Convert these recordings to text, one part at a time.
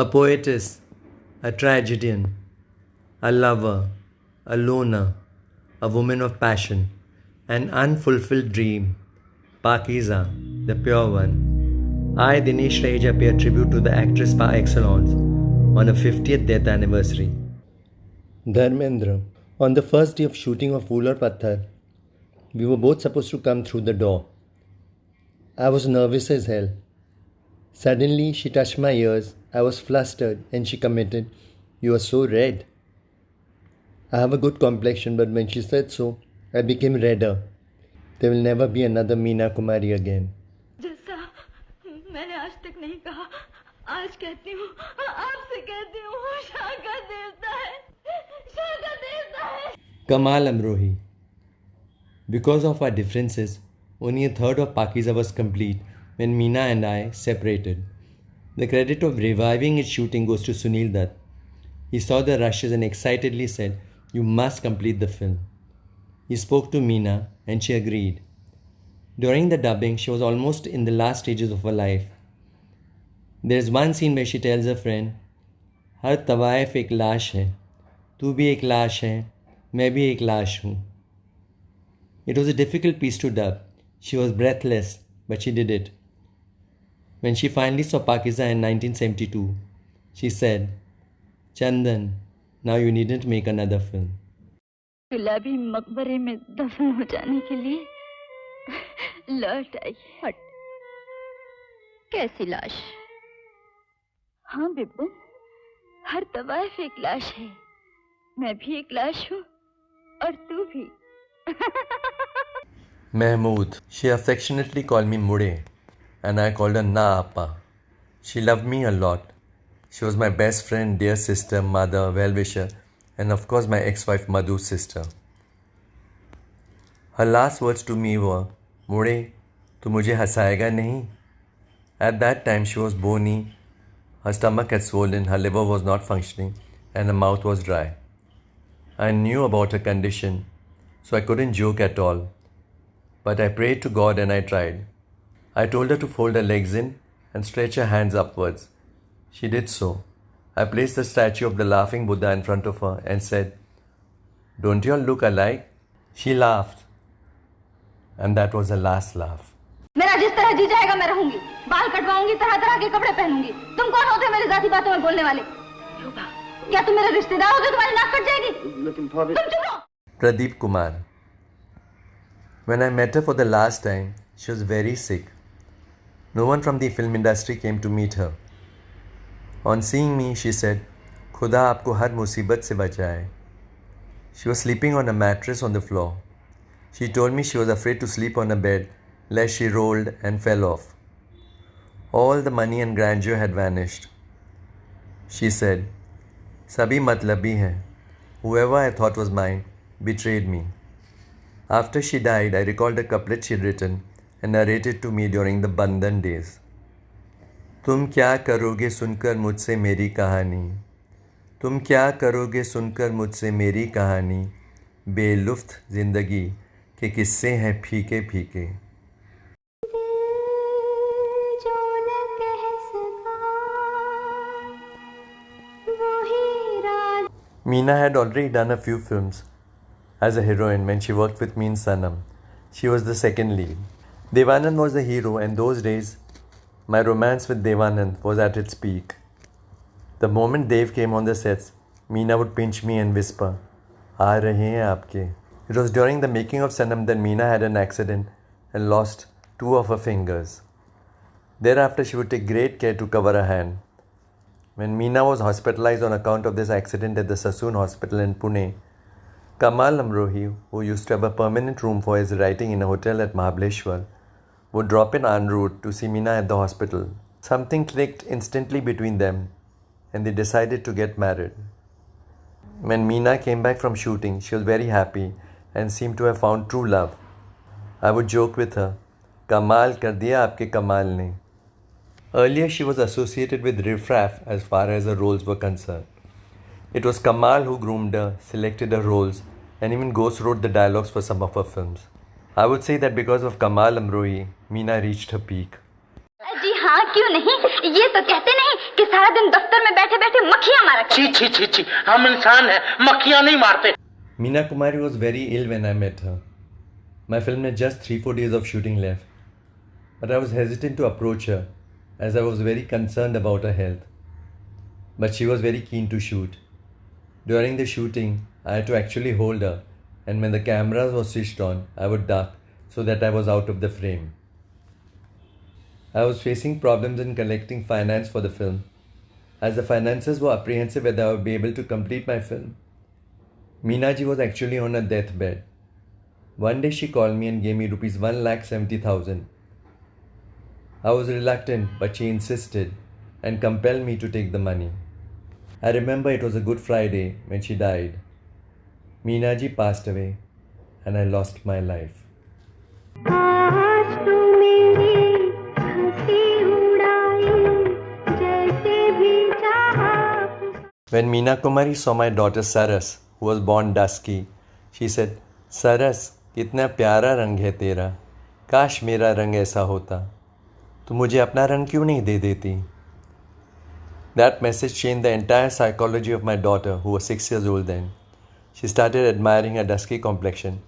A poetess, a tragedian, a lover, a loner, a woman of passion, an unfulfilled dream, Pakeezah, the pure one. I, Dinesh Raheja, pay a tribute to the actress par excellence on her 50th death anniversary. Dharmendra. On the first day of shooting of Phool Aur Patthar, we were both supposed to come through the door. I was nervous as hell. Suddenly, she touched my ears. I was flustered and she commented, "You are so red." I have a good complexion, but when she said so, I became redder. There will never be another Meena Kumari again. जैसा मैंने आज तक नहीं कहा, आज कहती हूँ, आपसे कहती हूँ, शाह का देवता है, शाह का देवता है. Kamal Amrohi. Because of our differences, only a third of Pakeezah was complete when Meena and I separated. The credit of reviving its shooting goes to Sunil Dutt. He saw the rushes and excitedly said, "You must complete the film." He spoke to Meena and she agreed. During the dubbing, she was almost in the last stages of her life. There is one scene where she tells her friend, "हर तवाइफ एक लाश है, तू भी एक लाश है, मैं भी एक लाश हूँ." It was a difficult piece to dub. She was breathless, but she did it. When she finally saw Pakeezah in 1972, she said, "Chandan, now you needn't make another film." गुलाबी मकबरे में दफन हो जाने के लिए लौट आई. हट. कैसी लाश? हाँ बिब्बन, हर तवाइफ एक लाश है, मैं भी एक लाश हूँ और तू भी. Mehmood. She affectionately called me Mude, and I called her Na Appa. She loved me a lot. She was my best friend, dear sister, mother, well-wisher, and of course my ex-wife Madhu's sister. Her last words to me were, "Mude, tu mujhe hasayega nahi?" At that time she was bony, her stomach had swollen, her liver was not functioning, and her mouth was dry. I knew about her condition, so I couldn't joke at all. But I prayed to God and I tried. I told her to fold her legs in and stretch her hands upwards. She did so. I placed the statue of the laughing Buddha in front of her and said, "Don't you all look alike?" She laughed. And that was her last laugh. मेरा जिस तरह जी जाएगा मैं रहूंगी, बाल कटवाऊंगी, तरह तरह के कपड़े पहनूंगी. तुम कौन होते मेरी जाति बातों में बोलने वाले? क्या तुम मेरे रिश्तेदार हो जो तुम्हारी नाक कट जाएगी? तुम चुप रहो. Pradeep Kumar. When I met her for the last time, she was very sick. No one from the film industry came to meet her. On seeing me, she said, "खुदा आपको हर मुसीबत से बचाए." She was sleeping on a mattress on the floor. She told me she was afraid to sleep on a bed lest she rolled and fell off. All the money and grandeur had vanished. She said, "Sabhi matlabi hai. Whoever I thought was mine betrayed me." After she died, I recalled a couplet she had written and narrated to me during the Bandhan days. तुम क्या करोगे सुनकर मुझसे मेरी कहानी, तुम क्या करोगे सुनकर मुझसे मेरी कहानी, बेलुफ्त जिंदगी के किस्से हैं फीके फीके. Meena had already done a few films as a heroine when she worked with me in Sanam. She was the second lead. Devanand was the hero, and those days my romance with Devanand was at its peak. The moment Dev came on the sets, Meena would pinch me and whisper, "aa rahe hain aapke." It was during the making of Sanam that Meena had an accident and lost 2 of her fingers. Thereafter she would take great care to cover her hand. When Meena was hospitalized on account of this accident at the Sassoon Hospital in Pune, Kamal Amrohi, who used to have a permanent room for his writing in a hotel at Mahabaleshwar, would drop in en route to see Meena at the hospital. Something clicked instantly between them, and they decided to get married. When Meena came back from shooting, she was very happy and seemed to have found true love. I would joke with her, "Kamal kar diya aapke Kamal ne." Earlier, she was associated with riffraff as far as her roles were concerned. It was Kamal who groomed her, selected her roles, and even ghost wrote the dialogues for some of her films. I would say that because of Kamal Amrohi, Meena reached her peak. जी हाँ, क्यों नहीं? ये तो कहते नहीं कि सारा दिन दफ्तर में बैठे बैठे मक्खियां मारा करते। छी छी छी छी, हम इंसान हैं, मक्खियां नहीं मारते। Meena Kumari was very ill when I met her. My film had just 3-4 days of shooting left, but I was hesitant to approach her as I was very concerned about her health. But she was very keen to shoot. During the shooting, I had to actually hold her, and when the cameras were switched on, I would duck so that I was out of the frame. I was facing problems in collecting finance for the film, as the financiers were apprehensive whether I would be able to complete my film. Meena ji was actually on her deathbed. One day she called me and gave me rupees 1,70,000. I was reluctant, but she insisted and compelled me to take the money. I remember it was a Good Friday when she died. Meena ji passed away and I lost my life. When Meena Kumari saw my daughter Saras, who was born dusky, she said, "Saras, कितना प्यारा रंग है तेरा, काश मेरा रंग ऐसा होता, तो मुझे अपना रंग क्यों नहीं दे देती?" That message changed the entire psychology of my daughter, who was 6 years old then. She started admiring her dusky complexion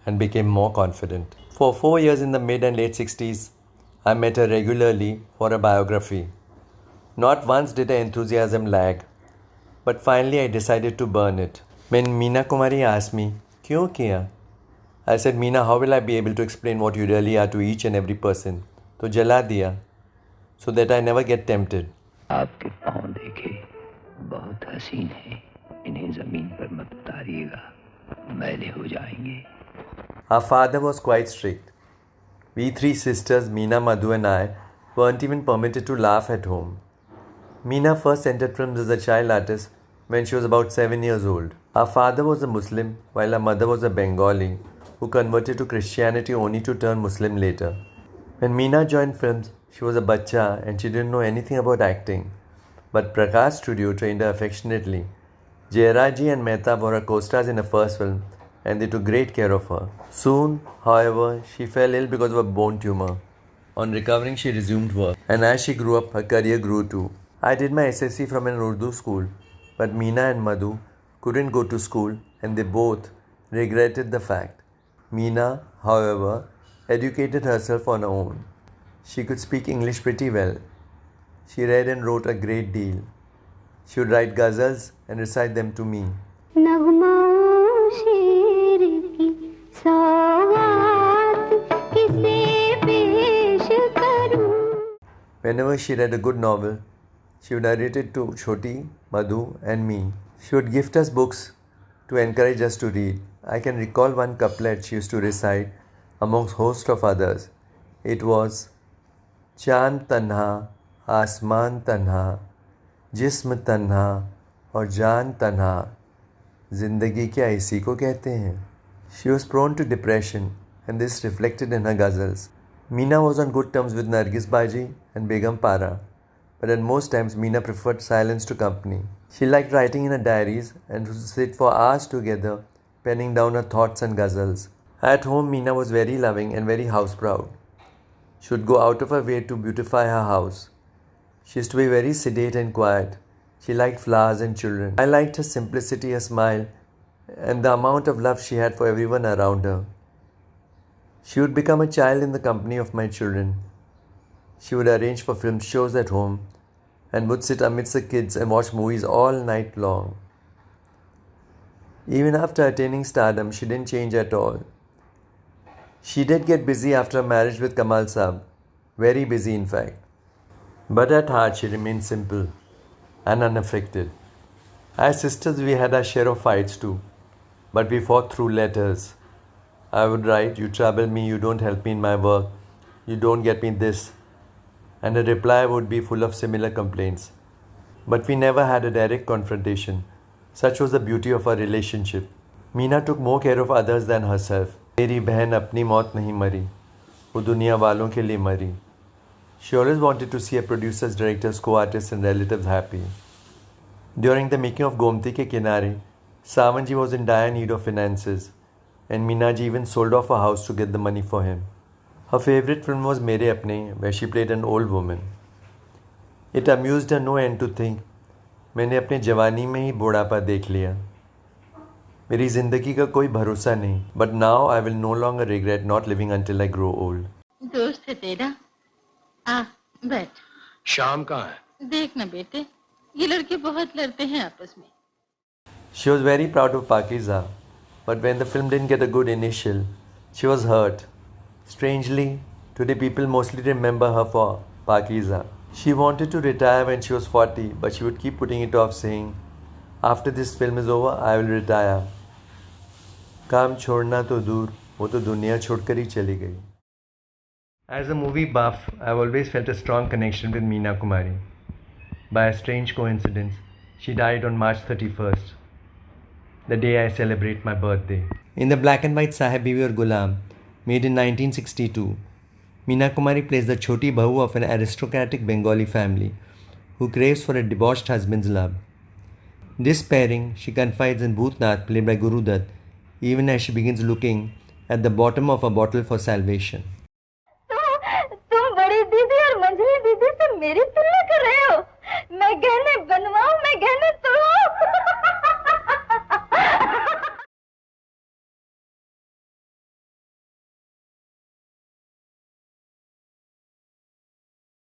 and became more confident. For 4 years in the mid and late 60s, I met her regularly for a biography. Not once did her enthusiasm lag, but finally I decided to burn it. When Meena Kumari asked me, "Kyun kiya?" I said, "Meena, how will I be able to explain what you really are to each and every person? So jala diya, so that I never get tempted." आपके पाँव देखे बहुत हसीन हैं, इन्हें जमीन पर मत उतारिएगा, मैले हो जाएंगे. Our father was quite strict. We 3 sisters, Meena, Madhu and I, weren't even permitted to laugh at home. Meena first entered films as a child artist when she was about 7 years old. Our father was a Muslim while our mother was a Bengali who converted to Christianity only to turn Muslim later. When Meena joined films, she was a bacha and she didn't know anything about acting. But Prakash Studio trained her affectionately. Jayaraji and Mehta were her co-stars in her first film and they took great care of her. Soon, however, she fell ill because of a bone tumor. On recovering, she resumed work. And as she grew up, her career grew too. I did my SSC from an Urdu school, but Meena and Madhu couldn't go to school and they both regretted the fact. Meena, however, educated herself on her own. She could speak English pretty well. She read and wrote a great deal. She would write ghazals and recite them to me. Whenever she read a good novel, she would narrate it to Choti, Madhu and me. She would gift us books to encourage us to read. I can recall one couplet she used to recite amongst host of others. It was, "Chand tanha, आसमान तन्हा, जिस्म तन्हा और जान तन्हा, जिंदगी क्या इसी को कहते हैं." She was prone to depression and this reflected in her ghazals. Meena was on good terms with Nargis Baji and Begum Para, but at most times Meena preferred silence to company. She liked writing in her diaries and would sit for hours together penning down her thoughts and ghazals. At home, Meena was very loving and very house proud. She would go out of her way to beautify her house. She used to be very sedate and quiet. She liked flowers and children. I liked her simplicity, her smile, and the amount of love she had for everyone around her. She would become a child in the company of my children. She would arrange for film shows at home and would sit amidst the kids and watch movies all night long. Even after attaining stardom, she didn't change at all. She did get busy after her marriage with Kamal Saab, very busy in fact. But at heart, she remained simple and unaffected. As sisters, we had our share of fights too, but we fought through letters. I would write, "You trouble me, you don't help me in my work, you don't get me this," and her reply would be full of similar complaints. But we never had a direct confrontation. Such was the beauty of our relationship. Meena took more care of others than herself. मेरी बहन अपनी मौत नहीं मरी, वो दुनिया वालों के लिए मरी. She always wanted to see her producers, directors, co-artists and relatives happy. During the making of Gomti Ke Kinare, Sawan ji was in dire need of finances and Meena ji even sold off her house to get the money for him. Her favorite film was Mere Apne, where she played an old woman. It amused her no end to think, मैंने अपने जवानी में ही बुढ़ापा देख लिया. मेरी जिंदगी का कोई भरोसा नहीं. But now I will no longer regret not living until I grow old. दोस्त है तेरा. आ बैठ. शाम कहाँ है? देखना बेटे, ये लड़के बहुत लड़ते हैं आपस में. She was very proud of Pakeezah, but when the film didn't get a good initial, she was hurt. Strangely, today people mostly remember her for Pakeezah. She wanted to retire when she was 40, but she would keep putting it off saying, after this film is over, I will retire. काम छोड़ना तो दूर, वो तो दुनिया छोड़कर ही चली गई. As a movie buff, I've always felt a strong connection with Meena Kumari. By a strange coincidence, she died on March 31st, the day I celebrate my birthday. In the black and white Sahibi or Gulam, made in 1962, Meena Kumari plays the choti bahu of an aristocratic Bengali family who craves for a debauched husband's love. This pairing, she confides in Bhootnath, played by Guru Dutt, even as she begins looking at the bottom of a bottle for salvation. तुम बड़ी दीदी और मंझली दीदी से मेरी तुलना कर रहे हो. मैं गहने बनवाऊं, मैं गहने तोड़ूं